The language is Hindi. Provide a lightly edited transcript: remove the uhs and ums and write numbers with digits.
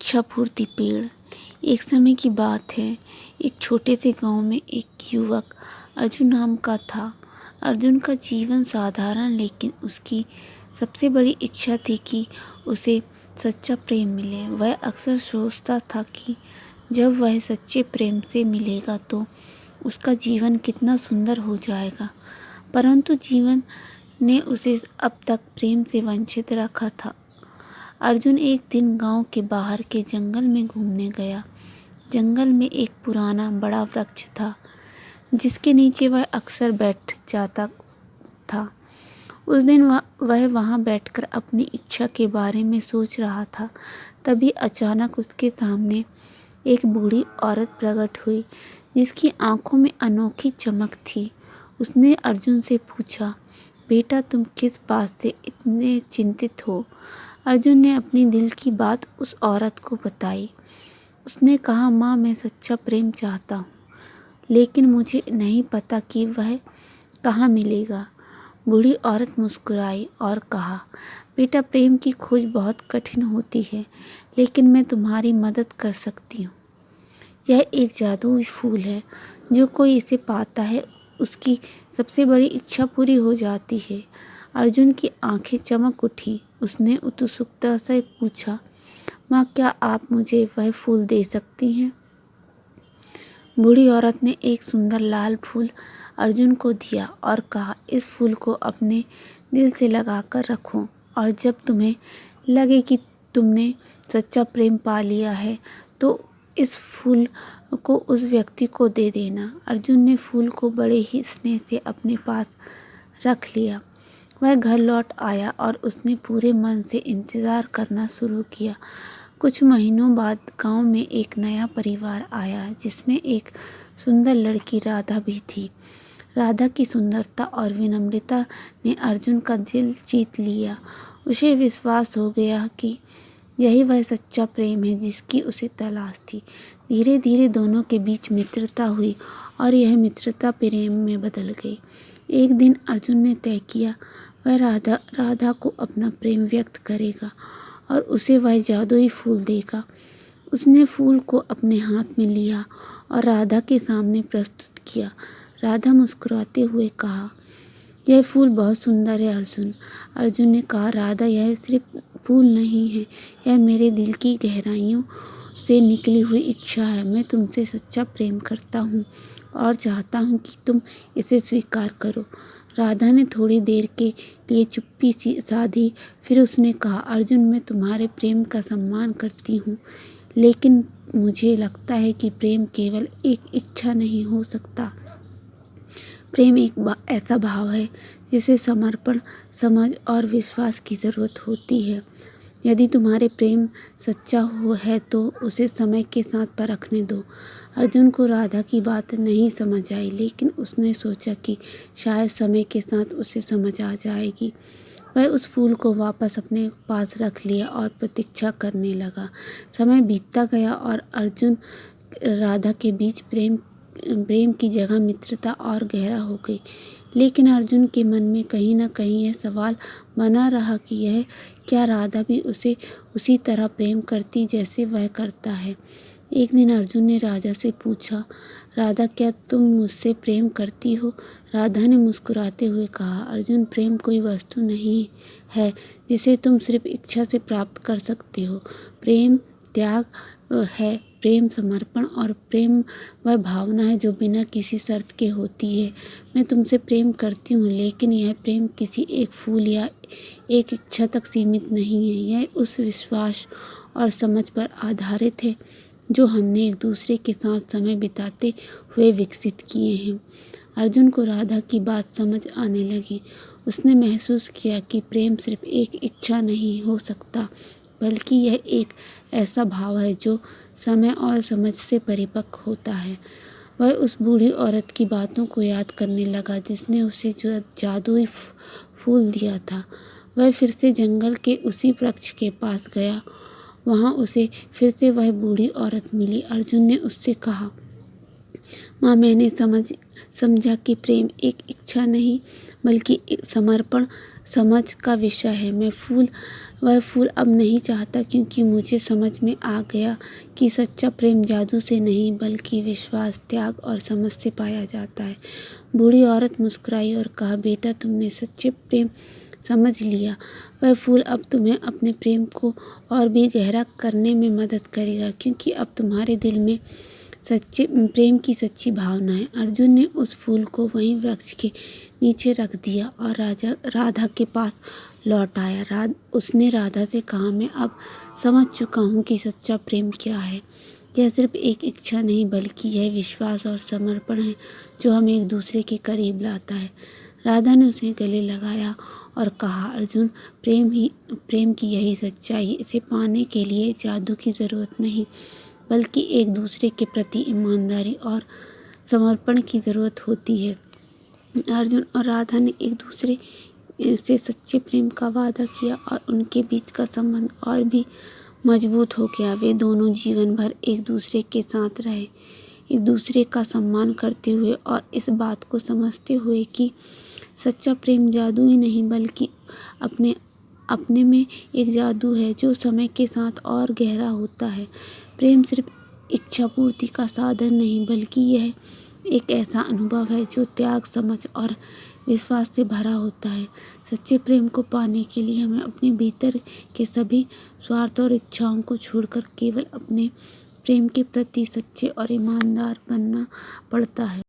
इच्छा पूर्ति पेड़। एक समय की बात है, एक छोटे से गांव में एक युवक अर्जुन नाम का था। अर्जुन का जीवन साधारण, लेकिन उसकी सबसे बड़ी इच्छा थी कि उसे सच्चा प्रेम मिले। वह अक्सर सोचता था कि जब वह सच्चे प्रेम से मिलेगा तो उसका जीवन कितना सुंदर हो जाएगा। परंतु जीवन ने उसे अब तक प्रेम से वंचित रखा था। अर्जुन एक दिन गांव के बाहर के जंगल में घूमने गया। जंगल में एक पुराना बड़ा वृक्ष था जिसके नीचे वह अक्सर बैठ जाता था। उस दिन वह वहां बैठकर अपनी इच्छा के बारे में सोच रहा था। तभी अचानक उसके सामने एक बूढ़ी औरत प्रकट हुई जिसकी आंखों में अनोखी चमक थी। उसने अर्जुन से पूछा, बेटा तुम किस बात से इतने चिंतित हो? अर्जुन ने अपनी दिल की बात उस औरत को बताई। उसने कहा, माँ मैं सच्चा प्रेम चाहता हूँ, लेकिन मुझे नहीं पता कि वह कहाँ मिलेगा। बूढ़ी औरत मुस्कुराई और कहा, बेटा प्रेम की खोज बहुत कठिन होती है, लेकिन मैं तुम्हारी मदद कर सकती हूँ। यह एक जादुई फूल है, जो कोई इसे पाता है उसकी सबसे बड़ी इच्छा पूरी हो जाती है। अर्जुन की आंखें चमक उठी। उसने उत्सुकता से पूछा, माँ क्या आप मुझे वह फूल दे सकती हैं? बूढ़ी औरत ने एक सुंदर लाल फूल अर्जुन को दिया और कहा, इस फूल को अपने दिल से लगाकर रखो और जब तुम्हें लगे कि तुमने सच्चा प्रेम पा लिया है तो इस फूल को उस व्यक्ति को दे देना। अर्जुन ने फूल को बड़े ही स्नेह से अपने पास रख लिया। वह घर लौट आया और उसने पूरे मन से इंतज़ार करना शुरू किया। कुछ महीनों बाद गांव में एक नया परिवार आया जिसमें एक सुंदर लड़की राधा भी थी। राधा की सुंदरता और विनम्रता ने अर्जुन का दिल जीत लिया। उसे विश्वास हो गया कि यही वह सच्चा प्रेम है जिसकी उसे तलाश थी। धीरे धीरे दोनों के बीच मित्रता हुई और यह मित्रता प्रेम में बदल गई। एक दिन अर्जुन ने तय किया वह राधा को अपना प्रेम व्यक्त करेगा और उसे वह जादुई फूल देगा। उसने फूल को अपने हाथ में लिया और राधा के सामने प्रस्तुत किया। राधा मुस्कुराते हुए कहा, यह फूल बहुत सुंदर है अर्जुन। अर्जुन ने कहा, राधा यह सिर्फ फूल नहीं है, यह मेरे दिल की गहराइयों से निकली हुई इच्छा है। मैं तुमसे सच्चा प्रेम करता हूँ और चाहता हूँ कि तुम इसे स्वीकार करो। राधा ने थोड़ी देर के लिए चुप्पी सी साधी। फिर उसने कहा, अर्जुन मैं तुम्हारे प्रेम का सम्मान करती हूँ, लेकिन मुझे लगता है कि प्रेम केवल एक इच्छा नहीं हो सकता। प्रेम एक ऐसा भाव है जिसे समर्पण, समझ और विश्वास की ज़रूरत होती है। यदि तुम्हारे प्रेम सच्चा है तो उसे समय के साथ परखने दो। अर्जुन को राधा की बात नहीं समझ आई, लेकिन उसने सोचा कि शायद समय के साथ उसे समझ आ जाएगी। वह उस फूल को वापस अपने पास रख लिया और प्रतीक्षा करने लगा। समय बीतता गया और अर्जुन राधा के बीच प्रेम की जगह मित्रता और गहरा हो गई। लेकिन अर्जुन के मन में कहीं न कहीं यह सवाल बना रहा कि यह क्या राधा भी उसे उसी तरह प्रेम करती जैसे वह करता है। एक दिन अर्जुन ने राधा से पूछा, राधा क्या तुम मुझसे प्रेम करती हो? राधा ने मुस्कुराते हुए कहा, अर्जुन प्रेम कोई वस्तु नहीं है जिसे तुम सिर्फ इच्छा से प्राप्त कर सकते हो। प्रेम त्याग है, प्रेम समर्पण और प्रेम वह भावना है जो बिना किसी शर्त के होती है। मैं तुमसे प्रेम करती हूँ, लेकिन यह प्रेम किसी एक फूल या एक इच्छा तक सीमित नहीं है। यह उस विश्वास और समझ पर आधारित है जो हमने एक दूसरे के साथ समय बिताते हुए विकसित किए हैं। अर्जुन को राधा की बात समझ आने लगी। उसने महसूस किया कि प्रेम सिर्फ एक इच्छा नहीं हो सकता, बल्कि यह एक ऐसा भाव है जो समय और समझ से परिपक्व होता है। वह उस बूढ़ी औरत की बातों को याद करने लगा जिसने उसे जो जादुई फूल दिया था। वह फिर से जंगल के उसी वृक्ष के पास गया। वहाँ उसे फिर से वह बूढ़ी औरत मिली। अर्जुन ने उससे कहा, माँ मैंने समझा कि प्रेम एक इच्छा नहीं बल्कि एक समर्पण, समझ का विषय है। वह फूल अब नहीं चाहता, क्योंकि मुझे समझ में आ गया कि सच्चा प्रेम जादू से नहीं बल्कि विश्वास, त्याग और समझ से पाया जाता है। बूढ़ी औरत मुस्कुराई और कहा, बेटा, तुमने सच्चे प्रेम समझ लिया। वह फूल अब तुम्हें अपने प्रेम को और भी गहरा करने में मदद करेगा, क्योंकि अब तुम्हारे दिल में सच्चे प्रेम की सच्ची भावना है। अर्जुन ने उस फूल को वहीं वृक्ष के नीचे रख दिया और राधा के पास लौट आया। उसने राधा से कहा, मैं अब समझ चुका हूँ कि सच्चा प्रेम क्या है। यह सिर्फ एक इच्छा नहीं बल्कि यह विश्वास और समर्पण है जो हमें एक दूसरे के करीब लाता है। राधा ने उसे गले लगाया और कहा, अर्जुन, प्रेम की यही सच्चाई। इसे पाने के लिए जादू की ज़रूरत नहीं बल्कि एक दूसरे के प्रति ईमानदारी और समर्पण की ज़रूरत होती है। अर्जुन और राधा ने एक दूसरे से सच्चे प्रेम का वादा किया और उनके बीच का संबंध और भी मजबूत हो गया। वे दोनों जीवन भर एक दूसरे के साथ रहे, एक दूसरे का सम्मान करते हुए और इस बात को समझते हुए कि सच्चा प्रेम जादू ही नहीं बल्कि अपने में एक जादू है जो समय के साथ और गहरा होता है। प्रेम सिर्फ इच्छा पूर्ति का साधन नहीं बल्कि यह एक ऐसा अनुभव है जो त्याग, समझ और विश्वास से भरा होता है। सच्चे प्रेम को पाने के लिए हमें अपने भीतर के सभी स्वार्थ और इच्छाओं को छोड़कर केवल अपने प्रेम के प्रति सच्चे और ईमानदार बनना पड़ता है।